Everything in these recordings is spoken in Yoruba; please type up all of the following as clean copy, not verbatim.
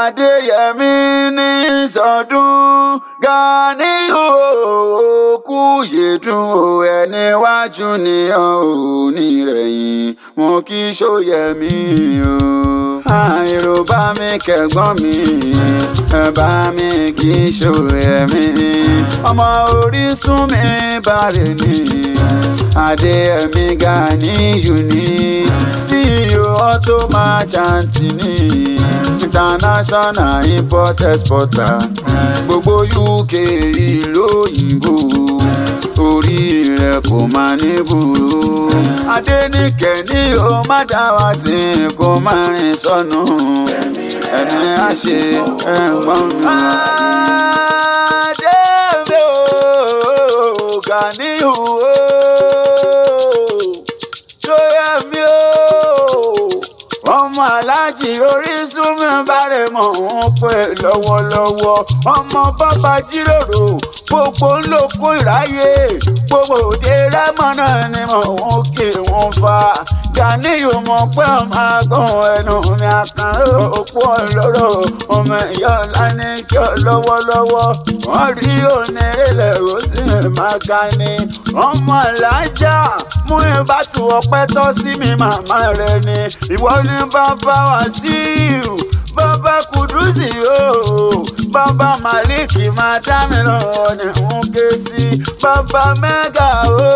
Adéyẹmí ní sọdún Gani òkú yèdùn ẹni wájú ni onírẹ̀yìn mo kí Ṣóyẹmí o. Àìrò bá mi kẹ̀gbọ́n mi bá mi kí Ṣóyẹmí. Ọmọ Orísun mi bàrẹ̀ ni Adéyẹmí Ganiyu ni CEO Auto Merchant ni international import exporter gbogbo UK ìlú òyìnbó orí rẹ̀ kò máa ní burú. Adéníkẹ́ ní o má dá wa tí kò máa rìn sọnù ẹ̀mí á ṣe ẹ̀gbọ́n mi. Adéyẹmí o Ganiyu o Ṣóyẹmí o ọmọ Aláàjì Orísun mi bàrẹ̀ mọ̀ wọ́n pé lọ́wọ́lọ́wọ́ ọmọ bàbá jíròrò gbogbo ńlọkọ ìráyè gbogbo òde rẹ́mọ náà ni mọ̀ wọ́n kí wọ́n fa Ganiyu mọ̀ pé ọmọ àgàn ẹnu mi àkàn òpó ọlọ́rọ̀ ọmọ ìyá ọ̀la ní kí ọ lọ́wọ́lọ́wọ́ wọ́n rí onírèlẹ̀ ó sì máa ga ni ọmọ Alájà mú ìbátú ọpẹ́ tọ́ sí mi màmá rẹ ni ìwọ ní bàbá Wàsíù bàbá Kùdùsì o bàbá Màlíkì máa dá mi lọ́wọ́ ní ń ké sí bàbá Mẹ́gà o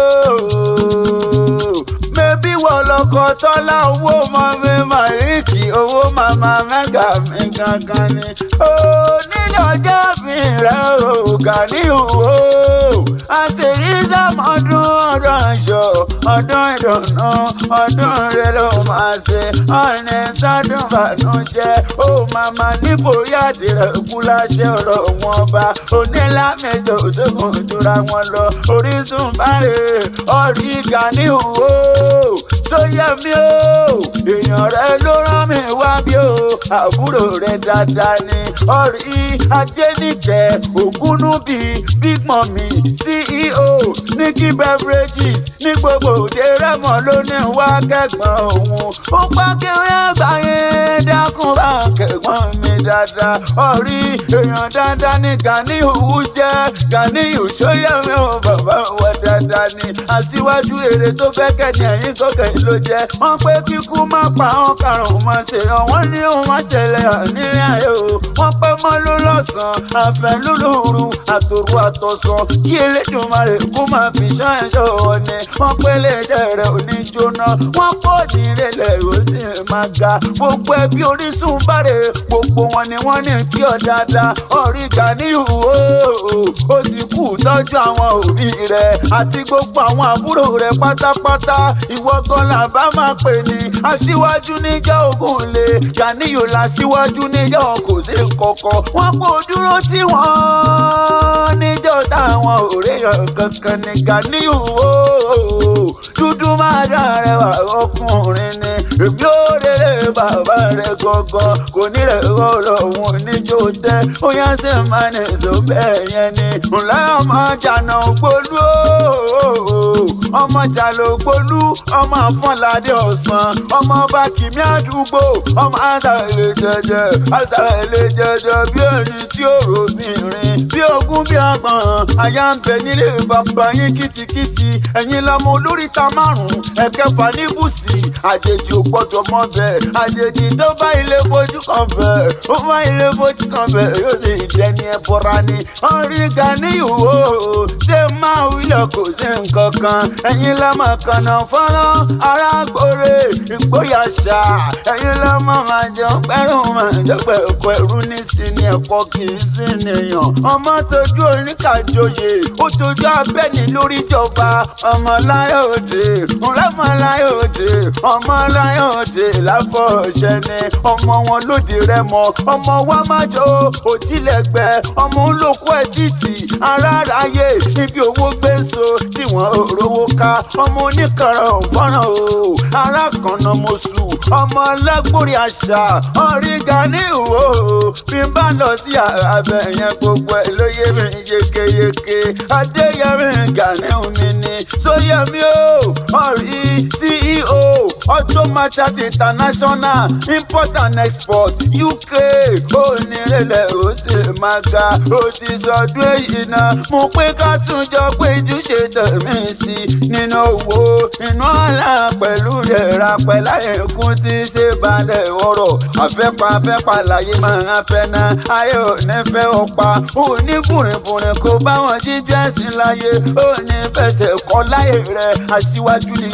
mẹ́bí wọ́n lọ́kọ̀ tọ́lá owó mọ́ mi Màlíkì owó màmá Mẹ́gà mi gangan ni ó nílò ọjọ́ mi rẹ̀ o Ganiyu o àṣírí sàmọ́dún ọdún ayọ̀ ọdún ìdùnnú ọdún rẹ ló máa ṣe ọ̀nà sọ́dún bànújẹ́ ó màmá níborí àdìrẹ kú láṣẹ ọ̀rọ̀ wọn bá onílámẹjọ tó kò jura wọn lọ Orísun bàrẹ̀ ọ̀rí Ganiyu o Ṣóyẹmí o èèyàn rẹ ló rán mi wá bí o àbúrò rẹ dáadáa ni ọ̀rí Adéníkẹ́ Ògúnnúbí Big Mummy CEO Nikki Beverages ní gbogbo òde rẹ́mọ ló ní wá kẹ́gbọ́n òun ó pa kiri àgbáyé dákun bá kẹ́gbọ́n mi dáadáa ọ̀rí èèyàn dáadáa ní Ganiyu jẹ́ Ganiyu Ṣóyẹmí o bàbá wa dáadáa ni aṣíwájú èrè tó fẹ́ kẹ́ni ẹ̀yìn kọ́kẹ́ ló jẹ́ wọ́n pé kíkú má pa wọn karùn-ún má ṣe wọ́n ní òun má ṣẹlẹ̀ nílé ayé o wọ́n pẹ́ mọ́ ló lọ́sàn-án àfẹ́lúlùrù àtòrú àtọ̀sán kí Elédùmarè kó máa fi ṣán ẹ̀ṣọ́ wọn ni wọ́n pẹ́ lè jẹ́ rẹ̀ òní jóná wọ́n pọ̀ ní ìrẹ̀lẹ̀ ó sì máa ga gbogbo ẹbí Orísun bàrẹ̀ gbogbo wọn ni wọ́n ní kí ọ dáadáa ọ̀rí Ganiyu ó sì kú tọ́jú àwọn òbí rẹ̀ àti gbogbo àwọn àbúrò rẹ̀ pátápátá ìwọ gan la bá máa pè ní aṣíwájú níjà Ògúnlé Ganiyu làṣíwájú níjà kò sí kọ̀kọ̀ wọ́n kò dúró tí wọ́n níjọ́ táwọn òrèèyàn kankan ní Ganiyu dúdú máa dá rẹwà ọkùnrin ni èmi ò rere bàbá rẹ gọgọ kò ní rẹ ọ̀rọ̀ òun níjó tẹ ó yá sí máa ní èso bẹ́ẹ̀ yẹn ni ńlá ọmọ jàǹdà ògbólú ọmọ jàlọ ògbólú ọmọ àfọ̀nládé ọ̀sán ọmọ bá kìmí àdúgbò ọmọ àṣàlẹ̀ jẹjẹ bí ẹni tí ó rò mí rìn bí ogún bí àgbọ̀n àyà ń bẹ nílé bàbá yín kìtìkìtì ẹ̀yin lọmọ olóríta márùn-ún ẹ̀kẹfà ní bùsì àjèjì ò gbọ́dọ̀ mọ́ bẹ́ẹ̀ àjèjì tó bá ilé fojú kan bẹ́ẹ̀ ó bá ilé fojú kan bẹ́ẹ̀ yóò sì dẹni ẹ̀bọ̀ra ni ọ̀rí Ganiyu o ṣé máa wílọ̀ kò sí nǹkan kan ẹ̀yin lọ́mọ kànáà fọ́nrán arágbóre ìgbóyà ṣá ẹ̀yin lọ́mọ máa jọ pẹ́rù máa jọ pẹ̀kọ́ ẹ̀rú ní sí ni ẹ̀kọ́ kì í sí nìyàn ọmọ tójú oníkàjọyè ó tójú abẹ́ni lórí ìjọba ọmọ láyọ̀dé ọlọ́mọláyọ̀dé ọmọláyọ̀dé láfọ̀ọ́ṣẹ́ ni ọmọ wọn lóde Rẹ́mọ ọmọ wa máa jọ òtílẹ̀gbẹ́ ọmọ olóko ẹ̀ títì aráàráyè níbi owó gbèsò tí wọ́n rówó ká ọmọ oníkàrà ọ̀gbọ́nràn o arákànnà mọ̀ṣù ọmọ lágbórí àṣà ọ̀rí Ganiyu o bí n bá lọ sí abẹ yẹn gbogbo ẹ̀ ló yé mi yékéyéké Adéyẹmí Ganiyu mi ni Ṣóyẹmí o ọ̀rí CEO Auto Marchant International import and export UK onírẹ̀lẹ̀ ó sì máa ga ó ti sọdún èyí náà mo pé ká tún jọ péjú ṣe tẹ̀mí sí nínú owó inú ọ̀la pẹ̀lú rẹ̀ rapẹ̀ láyé kún tí ṣe balẹ̀ ọ̀rọ̀ afẹ́pa láyé máa ń fẹ́ náà ayé ò ní fẹ́ ó pa ó ní bùrìnbùrìn kó bá wọn jíjẹ́ ẹ̀sìn láyé ó ní fẹsẹ̀ kọ́ láyé rẹ̀ aṣíwájú ni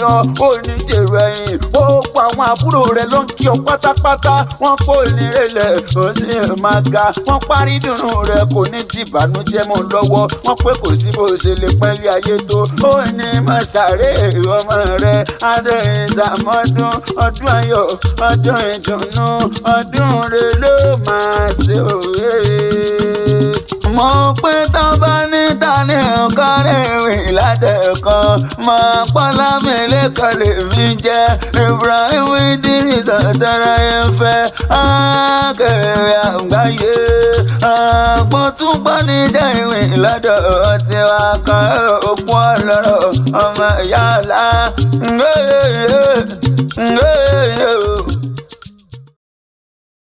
ó ní dèrò ẹ̀yìn ó pa àwọn àbúrò rẹ̀ ló ń kí ọ pátápátá wọ́n kó ìnírẹ̀lẹ̀ ó sì máa ga wọ́n parí dùnú rẹ̀ kò ní dìbànújẹ́ mọ́ lọ́wọ́ wọ́n pé kò sí bó ṣe lè pẹ́lí ayé tó ó ní mọ̀sáré ọmọ rẹ̀ àṣẹ ìsàmọ́dún ọdún ayọ̀ ọdún ìdùnnú ọdún rẹ̀ ló máa ṣe òye. Mo pé tán bá ní tani nǹkan rèwì látẹ̀kọ́ mo pọ́nlá mi lẹ́kọ̀ọ́ lèmi jẹ́ Ibrahim Idris àtàrà ẹ̀fẹ́ akẹ́rẹ́ àgbáyé àpótúpọ̀ níjà ìwé lọ́dọ̀ tiwa kan òpó ọlọ́rọ̀ ọmọ ìyá ọ̀la.